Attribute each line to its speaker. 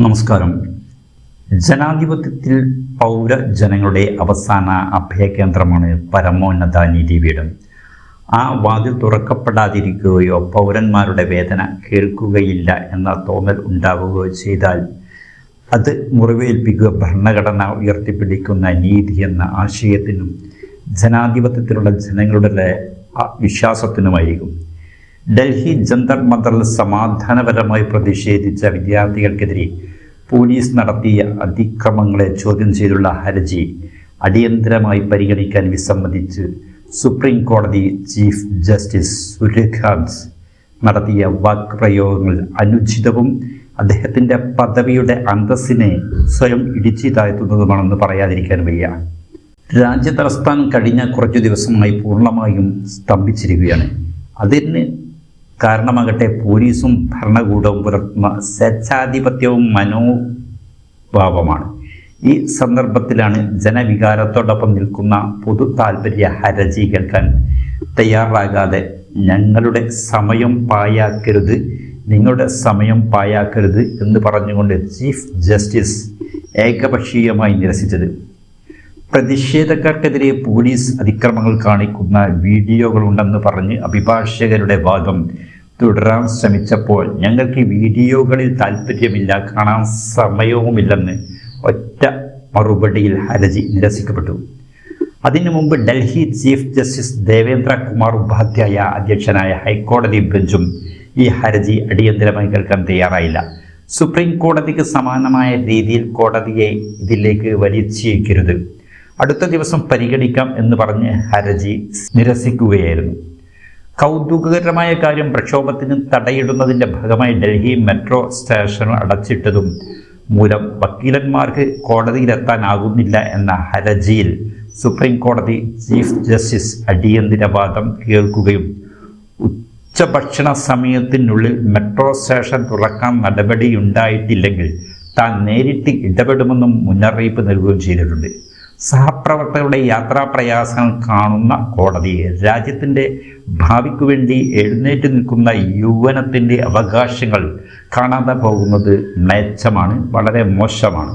Speaker 1: നമസ്കാരം. ജനാധിപത്യത്തിൽ പൗരജനങ്ങളുടെ അവസാന അഭയകേന്ദ്രമാണ് പരമോന്നത നീതിപീഠം. ആ വാതിൽ തുറക്കപ്പെടാതിരിക്കുകയോ പൗരന്മാരുടെ വേദന കേൾക്കുകയില്ല എന്ന തോന്നൽ ഉണ്ടാവുകയോ ചെയ്താൽ അത് മുറിവേൽപ്പിക്കുക ഭരണഘടന ഉയർത്തിപ്പിടിക്കുന്ന നീതി എന്ന ആശയത്തിനും ജനാധിപത്യത്തിലുള്ള ജനങ്ങളുടെ വിശ്വാസത്തിനുമായിരിക്കും. ഡൽഹി ജന്തർ മന്ദറിൽ സമാധാനപരമായി പ്രതിഷേധിച്ച വിദ്യാർത്ഥികൾക്കെതിരെ പോലീസ് നടത്തിയ അതിക്രമങ്ങളെ ചോദ്യം ചെയ്തുള്ള ഹർജി അടിയന്തരമായി പരിഗണിക്കാൻ വിസമ്മതിച്ച് സുപ്രീം കോടതി ചീഫ് ജസ്റ്റിസ് സൂര്യകാന്ത് നടത്തിയ വാക്പ്രയോഗങ്ങൾ അനുചിതവും അദ്ദേഹത്തിൻ്റെ പദവിയുടെ അന്തസ്സിനെ സ്വയം ഇടിച്ചു താഴ്ത്തുന്നതുമാണെന്ന് പറയാതിരിക്കാൻ വയ്യ. രാജ്യതലസ്ഥാനം കഴിഞ്ഞ കുറച്ചു ദിവസമായി പൂർണ്ണമായും സ്തംഭിച്ചിരിക്കുകയാണ്. അതിന് കാരണമാകട്ടെ പോലീസും ഭരണകൂടവും പുലർത്തുന്ന സ്വേച്ഛാധിപത്യവും മനോഭാവമാണ്. ഈ സന്ദർഭത്തിലാണ് ജനവികാരത്തോടൊപ്പം നിൽക്കുന്ന പൊതു താൽപര്യ ഹർജി കേൾക്കാൻ തയ്യാറാകാതെ ഞങ്ങളുടെ സമയം പാഴാക്കരുത്, നിങ്ങളുടെ സമയം പാഴാക്കരുത് എന്ന് പറഞ്ഞുകൊണ്ട് ചീഫ് ജസ്റ്റിസ് ഏകപക്ഷീയമായി നിരസിച്ചത്. പ്രതിഷേധക്കാർക്കെതിരെ പോലീസ് അതിക്രമങ്ങൾ കാണിക്കുന്ന വീഡിയോകളുണ്ടെന്ന് പറഞ്ഞ് അഭിഭാഷകരുടെ വാദം തുടരാൻ ശ്രമിച്ചപ്പോൾ ഞങ്ങൾക്ക് വീഡിയോകളിൽ താല്പര്യമില്ല, കാണാൻ സമയവുമില്ലെന്ന് ഒറ്റ മറുപടിയിൽ ഹർജി നിരസിക്കപ്പെട്ടു. അതിനു മുമ്പ് ഡൽഹി ചീഫ് ജസ്റ്റിസ് ദേവേന്ദ്ര കുമാർ ഉപാധ്യായ അധ്യക്ഷനായ ഹൈക്കോടതി ബെഞ്ചും ഈ ഹർജി അടിയന്തരമായി കേൾക്കാൻ തയ്യാറായില്ല. സുപ്രീം കോടതിക്ക് സമാനമായ രീതിയിൽ കോടതിയെ ഇതിലേക്ക് വലിച്ചേക്കരുത്, അടുത്ത ദിവസം പരിഗണിക്കാം എന്ന് പറഞ്ഞ് ഹർജി നിരസിക്കുകയായിരുന്നു. കൗതുകകരമായ കാര്യം, പ്രക്ഷോഭത്തിന് തടയിടുന്നതിൻ്റെ ഭാഗമായി ഡൽഹി മെട്രോ സ്റ്റേഷൻ അടച്ചിട്ടതും മൂലം വക്കീലന്മാർക്ക് കോടതിയിലെത്താനാകുന്നില്ല എന്ന ഹർജിയിൽ സുപ്രീം കോടതി ചീഫ് ജസ്റ്റിസ് അടിയന്തര വാദം കേൾക്കുകയും ഉച്ചഭക്ഷണ സമയത്തിനുള്ളിൽ മെട്രോ സ്റ്റേഷൻ തുറക്കാൻ നടപടിയുണ്ടായിട്ടില്ലെങ്കിൽ താൻ നേരിട്ട് ഇടപെടുമെന്നും മുന്നറിയിപ്പ് നൽകുകയും ചെയ്തിട്ടുണ്ട്. സഹപ്രവർത്തകരുടെ യാത്രാപ്രയാസങ്ങൾ കാണുന്ന കോടതി രാജ്യത്തിൻ്റെ ഭാവിക്കു വേണ്ടി എഴുന്നേറ്റ് നിൽക്കുന്ന യൗവനത്തിൻ്റെ അവകാശങ്ങൾ കാണാതെ പോകുന്നത് മ്ലേച്ഛമാണ്, വളരെ മോശമാണ്.